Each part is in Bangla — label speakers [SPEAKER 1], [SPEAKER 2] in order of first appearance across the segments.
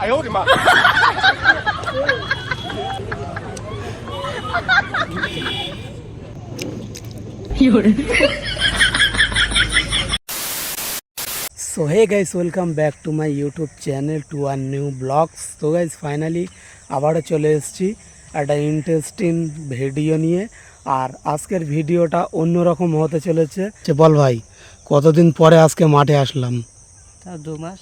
[SPEAKER 1] So hey guys, welcome back to my YouTube channel to a new vlogs. So guys, finally আবারও চলে এসেছি একটা ইন্টারেস্টিং ভিডিও নিয়ে। আর আজকের ভিডিওটা অন্যরকম হতে চলেছে। বল ভাই, কতদিন পরে আজকে মাঠে আসলাম?
[SPEAKER 2] 2 মাস।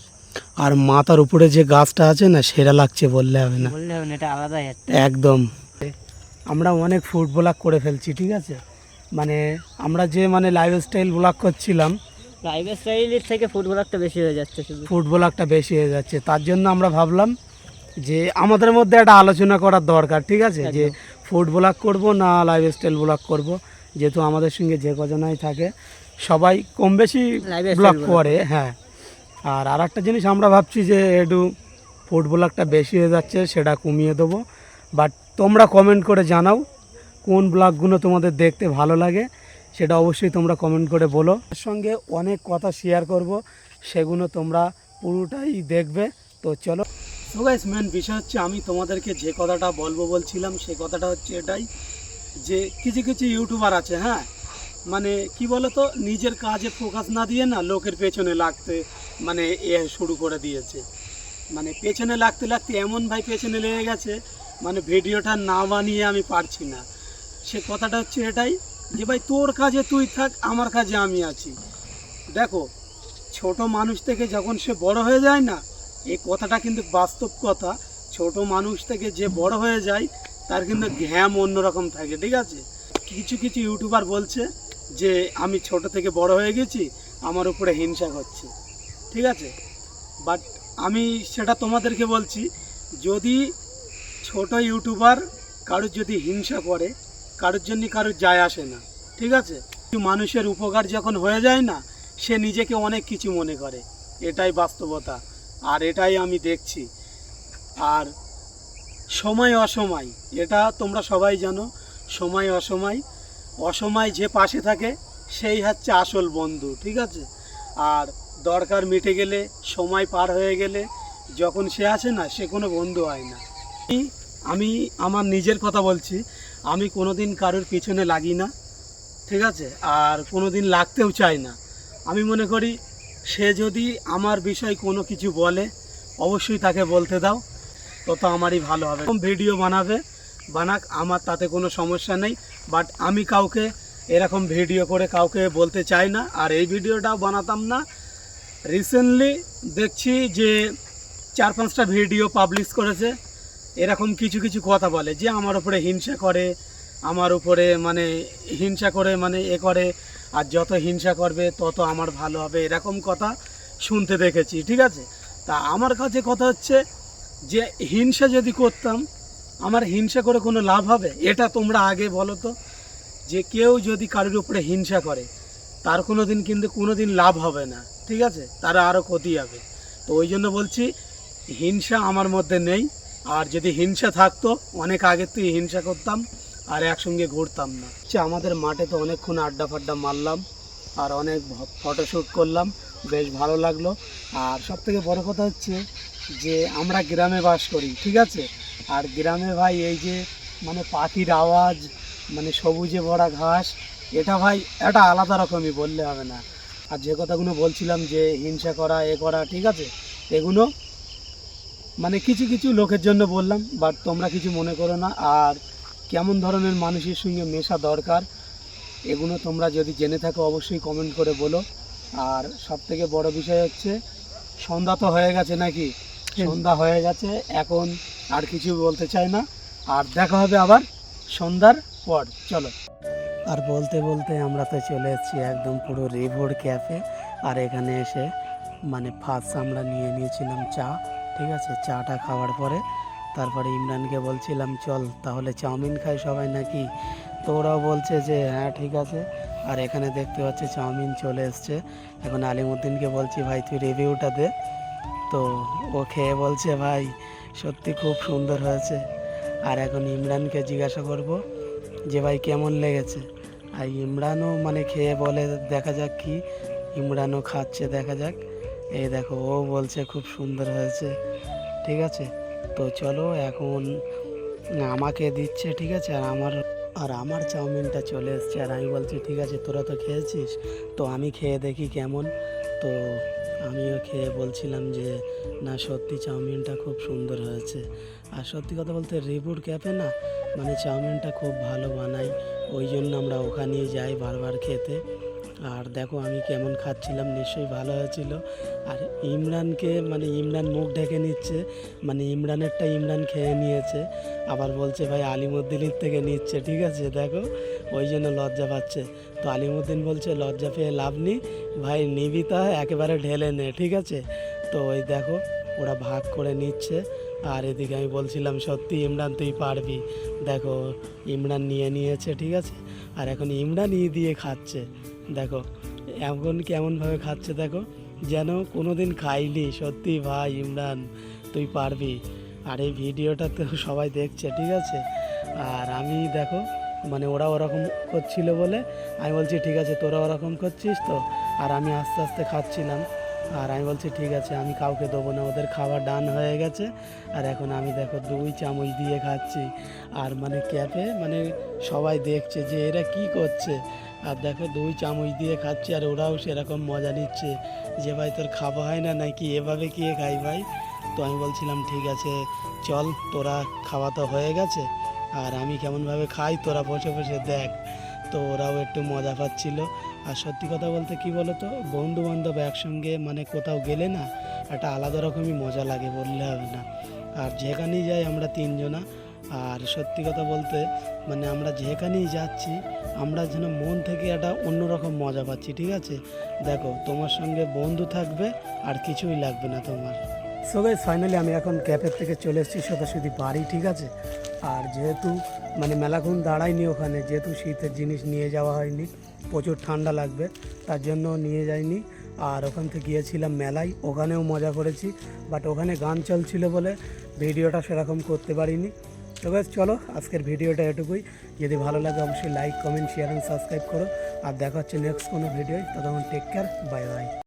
[SPEAKER 1] আর মাথার উপরে যে গাছটা আছে না, সেরা লাগছে বললে হবে না,
[SPEAKER 2] এটা আলাদা
[SPEAKER 1] একদম। আমরা অনেক ফুড ব্লগ করে ফেলছি, ঠিক আছে? মানে আমরা যে লাইফস্টাইল ব্লগ করছিলাম,
[SPEAKER 2] লাইফস্টাইলের থেকে ফুড ব্লগটা বেশি হয়ে যাচ্ছে,
[SPEAKER 1] ফুড ব্লগটা বেশি হয়ে যাচ্ছে। তার জন্য আমরা ভাবলাম যে আমাদের মধ্যে একটা আলোচনা করার দরকার, ঠিক আছে? যে ফুড ব্লগ করবো না লাইফস্টাইল ব্লগ করব, যেহেতু আমাদের সঙ্গে যে কজনাই থাকে সবাই কম বেশি ব্লগ করে। হ্যাঁ, আর একটা জিনিস আমরা ভাবছি যে একটু ফুড ব্লগটা বেশি হয়ে যাচ্ছে, সেটা কমিয়ে দেবো। বাট তোমরা কমেন্ট করে জানাও কোন ব্লগগুলো তোমাদের দেখতে ভালো লাগে, সেটা অবশ্যই তোমরা কমেন্ট করে বলো। এর সঙ্গে অনেক কথা শেয়ার করব, সেগুলো তোমরা পুরোটাই দেখবে। তো চলো। সো গাইস, মেন বিষয় হচ্ছে আমি তোমাদেরকে যে কথাটা বলছিলাম, সেই কথাটা হচ্ছে এটাই যে কিছু কিছু ইউটিউবার আছে, হ্যাঁ, মানে কি বলো তো, নিজের কাজে ফোকাস না দিয়ে না লোকের পেছনে লাগতে শুরু করে দিয়েছে। পেছনে লাগতে লাগতে এমন ভাই পেছনে লেগে গেছে, ভিডিওটা না বানিয়ে আমি পারছি না। সে কথাটা হচ্ছে এটাই যে ভাই, তোর কাজে তুই থাক, আমার কাজে আমি আছি। দেখো, ছোট মানুষ থেকে যখন সে বড় হয়ে যায় না, এই কথাটা কিন্তু বাস্তব কথা। ছোট মানুষ থেকে যে বড় হয়ে যায় তার কিন্তু ঘ্যাম অন্যরকম থাকে, ঠিক আছে? কিছু কিছু ইউটিউবার বলছে যে আমি ছোট থেকে বড় হয়ে গেছি, আমার উপরে হিংসা করছে, ঠিক আছে? বাট আমি সেটা তোমাদেরকে বলছি, যদি ছোট ইউটিউবার কারোর যদি হিংসা করে, কারোর জন্য কারোর যায় আসে না, ঠিক আছে? মানুষের উপকার যখন হয়ে যায় না, সে নিজেকে অনেক কিছু মনে করে, এটাই বাস্তবতা। আর এটাই আমি দেখছি। আর সময় অসময়, এটা তোমরা সবাই জানো, সময় অসময়, অসময় যে পাশে থাকে সেই হচ্ছে আসল বন্ধু, ঠিক আছে? আর দরকার মিটে গেলে, সময় পার হয়ে গেলে যখন সে আসে না, সে কোনো বন্ধু হয় না। আমি আমার নিজের কথা বলছি, আমি কোনোদিন কারোর পিছনে লাগি না, ঠিক আছে? আর কোনোদিন লাগতেও চাই না। আমি মনে করি সে যদি আমার বিষয় কোনো কিছু বলে, অবশ্যই তাকে বলতে দাও, তত আমারই ভালো হবে। ভিডিও বানাক, আমার তাতে কোনো সমস্যা নেই। বাট আমি কাউকে এরকম ভিডিও করে কাউকে বলতে চাই না। আর এই ভিডিওটাও বানাতাম না। রিসেন্টলি দেখছি যে 4-5টা ভিডিও পাবলিশ করেছে, এরকম কিছু কিছু কথা বলে যে আমার উপরে হিংসা করে, আমার উপরে হিংসা করে এ করে, আর যত হিংসা করবে তত আমার ভালো হবে, এরকম কথা শুনতে দেখেছি, ঠিক আছে? তা আমার কাছে কথা হচ্ছে যে হিংসা যদি করতাম, আমার হিংসা করে কোনো লাভ হবে? এটা তোমরা আগে বলো তো, যে কেউ যদি কারোর উপরে হিংসা করে তার কোনো দিন লাভ হবে না, ঠিক আছে? তারা আরও ক্ষতি হবে। তো ওই জন্য বলছি, হিংসা আমার মধ্যে নেই। আর যদি হিংসা থাকতো, অনেক আগের থেকে হিংসা করতাম আর একসঙ্গে ঘুরতাম না। আমাদের মাঠে তো অনেকক্ষণ আড্ডা ফাড্ডা মারলাম আর অনেক ফটোশ্যুট করলাম, বেশ ভালো লাগলো। আর সবথেকে বড় কথা হচ্ছে যে আমরা গ্রামে বাস করি, ঠিক আছে? আর গ্রামে ভাই এই যে পাখির আওয়াজ, সবুজে ভরা ঘাস, এটা ভাই একটা আলাদা রকমই, বললে হবে না। আর যে কথাগুলো বলছিলাম যে হিংসা করা, এ করা, ঠিক আছে, এগুলো কিছু কিছু লোকের জন্য বললাম, বাট তোমরা কিছু মনে করো না। আর কেমন ধরনের মানুষের সঙ্গে মেশা দরকার, এগুলো তোমরা যদি জেনে থাকো অবশ্যই কমেন্ট করে বলো। আর সবথেকে বড় বিষয় হচ্ছে, সন্ধ্যা তো হয়ে গেছে নাকি? সন্ধ্যা হয়ে গেছে, এখন আর কিছু বলতে চাই না। আর দেখা হবে আবার সন্ধ্যার পর, চলো। আর বলতে বলতে আমরা তো চলে এসেছি একদম পুরো রিভোর ক্যাফে। আর এখানে এসে ফার্স্ট আমরা নিয়েছিলাম চা, ঠিক আছে? চাটা খাওয়ার পরে তারপরে ইমরানকে বলছিলাম চল তাহলে চাউমিন খাই সবাই নাকি, তো ওরাও বলছে যে হ্যাঁ ঠিক আছে। আর এখানে দেখতে পাচ্ছি চাউমিন চলে এসছে। এখন আলিমুদ্দিনকে বলছি ভাই তুই রিভিউটা দে, তো ও খেয়ে বলছে ভাই সত্যি খুব সুন্দর হয়েছে। আর এখন ইমরানকে জিজ্ঞাসা করব যে ভাই কেমন লেগেছে। আর ইমরানও খেয়ে বলে দেখা যাক কি, ইমরানও খাচ্ছে, দেখা যাক। এই দেখো, ও বলছে খুব সুন্দর হয়েছে, ঠিক আছে। তো চলো এখন আমাকে দিচ্ছে, ঠিক আছে, আর আমার চাউমিনটা চলে এসছে, আর আমি বলছি ঠিক আছে তোরা তো খেয়েছিস, তো আমি খেয়ে দেখি কেমন। তো আমিও খেয়ে বলছিলাম যে না সত্যি চাউমিনটা খুব সুন্দর হয়েছে। আর সত্যি কথা বলতে রিবুর ক্যাফে না মানে চাউমিনটা খুব ভালো বানায়, ওই জন্য আমরা ওখানেই যাই বারবার খেতে। আর দেখো আমি কেমন খাচ্ছিলাম, নিশ্চয়ই ভালো হয়েছিল। আর ইমরানকে মানে ইমরান মুখ ঢেকে নিচ্ছে, মানে ইমরানেরটা ইমরান খেয়ে নিয়েছে, আবার বলছে ভাই আলিমুদ্দিনের থেকে নিচ্ছে, ঠিক আছে। দেখো ওই জন্য লজ্জা পাচ্ছে। তো আলিমুদ্দিন বলছে লজ্জা পেয়ে লাভ নেই ভাই, নিবি তা একেবারে ঢেলে নে, ঠিক আছে। তো ওই দেখো ওরা ভাগ করে নিচ্ছে। আর এদিকে আমি বলছিলাম সত্যি ইমরান তুই পারবি, দেখো ইমরান নিয়ে নিয়েছে, ঠিক আছে। আর এখন ইমরান দিয়ে খাচ্ছে, দেখো এখন কেমনভাবে খাচ্ছে, দেখো যেন কোনো দিন খাইনি। সত্যি ভাই ইমরান তুই পারবি। আর এই ভিডিওটা তো সবাই দেখছে, ঠিক আছে। আর আমি দেখো মানে ওরা ওরকম করছিল বলে আমি বলছি ঠিক আছে তোরা ওরকম করছিস তো, আর আমি আস্তে আস্তে খাচ্ছিলাম। আর আমি বলছি ঠিক আছে আমি কাউকে দেবো না, ওদের খাবার ডান হয়ে গেছে। আর এখন আমি দেখো 2 চামচ দিয়ে খাচ্ছি। আর মানে ক্যাফে মানে সবাই দেখছে যে এরা কি করছে। আর দেখো 2 চামচ দিয়ে খাচ্ছি, আর ওরাও সেরকম মজা নিচ্ছে যে ভাই তোর খাওয়া হয় না নাকি, এভাবে কে খাই ভাই। তো আমি বলছিলাম ঠিক আছে চল তোরা খাওয়া তো হয়ে গেছে, আর আমি কেমনভাবে খাই তোরা বসে বসে দেখ। তো ওরাও একটু মজা পাচ্ছিল। আর সত্যি কথা বলতে কি বলো তো, বন্ধু বান্ধব একসঙ্গে মানে কোথাও গেলে না একটা আলাদা রকমই মজা লাগে, বললে হবে না। আর যেখানেই যাই আমরা 3 জনা, আর সত্যি কথা বলতে মানে আমরা যেখানেই যাচ্ছি আমরা যেন মন থেকে একটা অন্যরকম মজা পাচ্ছি, ঠিক আছে। দেখো তোমার সঙ্গে বন্ধু থাকবে আর কিছুই লাগবে না তোমার। সো গাইস ফাইনালি আমি এখন ক্যাফের থেকে চলে এসেছি সোজাসুজি বাড়ি, ঠিক আছে। আর যেহেতু মানে মেলাক্ষণ দাঁড়াইনি ওখানে, যেহেতু শীতের জিনিস নিয়ে যাওয়া হয়নি, প্রচুর ঠান্ডা লাগবে তার জন্য নিয়ে যাইনি। আর ওখান থেকে গিয়েছিলাম মেলায়, ওখানেও মজা করেছি, বাট ওখানে গান চলছিল বলে ভিডিওটা সেরকম করতে পারিনি। তো গাইস চলো আজকের ভিডিওটা এটুকুই। যদি ভালো লাগে অবশ্যই like comment share and subscribe করো। আর দেখা হচ্ছে নেক্সট কোনো ভিডিও, ততক্ষণ টেক কেয়ার, বাই বাই।